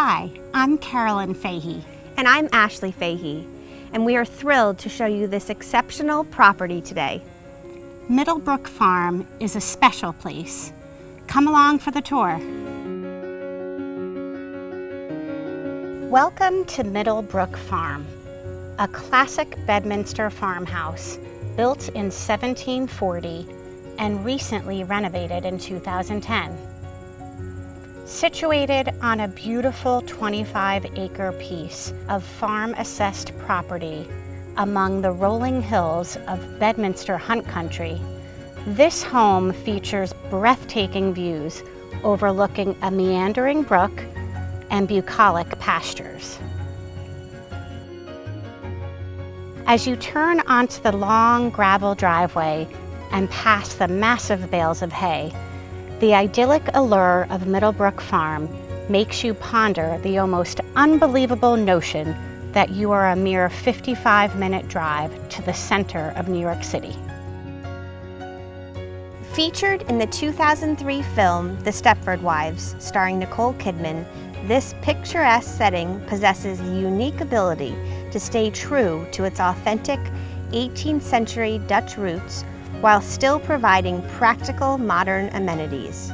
Hi, I'm Carolyn Fahey. And I'm Ashley Fahey, and we are thrilled to show you this exceptional property today. Middle Brook Farm is a special place. Come along for the tour. Welcome to Middle Brook Farm, a classic Bedminster farmhouse built in 1740 and recently renovated in 2010. Situated on a beautiful 25-acre piece of farm-assessed property among the rolling hills of Bedminster Hunt Country, this home features breathtaking views overlooking a meandering brook and bucolic pastures. As you turn onto the long gravel driveway and past the massive bales of hay, the idyllic allure of Middle Brook Farm makes you ponder the almost unbelievable notion that you are a mere 55-minute drive to the center of New York City. Featured in the 2003 film The Stepford Wives, starring Nicole Kidman, this picturesque setting possesses the unique ability to stay true to its authentic 18th century Dutch roots while still providing practical modern amenities.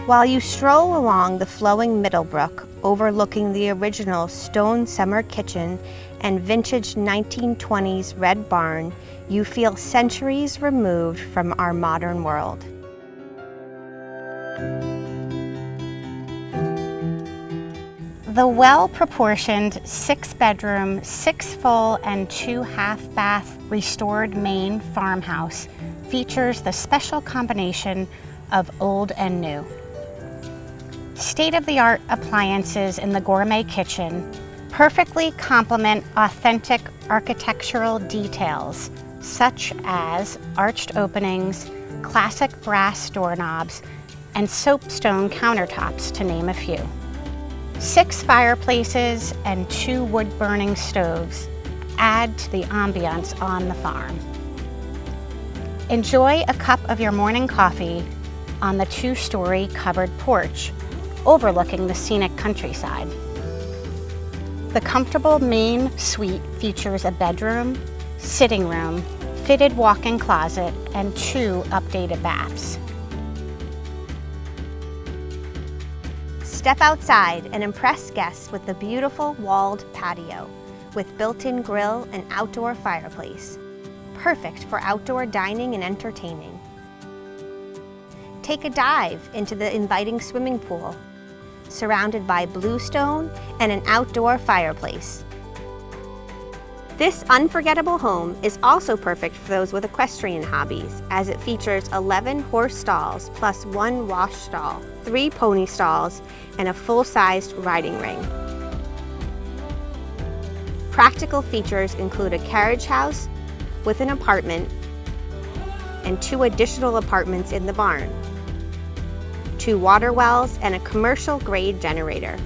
While you stroll along the flowing Middle Brook, overlooking the original stone summer kitchen and vintage 1920s red barn, you feel centuries removed from our modern world. The well-proportioned 6-bedroom, 6-full, and 2-half-bath restored main farmhouse features the special combination of old and new. State-of-the-art appliances in the gourmet kitchen perfectly complement authentic architectural details such as arched openings, classic brass doorknobs, and soapstone countertops, to name a few. 6 fireplaces and 2 wood-burning stoves add to the ambiance on the farm. Enjoy a cup of your morning coffee on the 2-story covered porch overlooking the scenic countryside. The comfortable main suite features a bedroom, sitting room, fitted walk-in closet, and 2 updated baths. Step outside and impress guests with the beautiful walled patio with built-in grill and outdoor fireplace, perfect for outdoor dining and entertaining. Take a dive into the inviting swimming pool, surrounded by bluestone and an outdoor fireplace. This unforgettable home is also perfect for those with equestrian hobbies, as it features 11 horse stalls plus 1 wash stall, 3 pony stalls, and a full-sized riding ring. Practical features include a carriage house with an apartment and 2 additional apartments in the barn, 2 water wells, and a commercial-grade generator.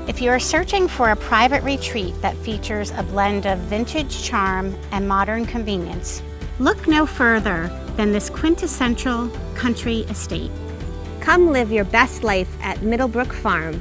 If you are searching for a private retreat that features a blend of vintage charm and modern convenience, look no further than this quintessential country estate. Come live your best life at Middle Brook Farm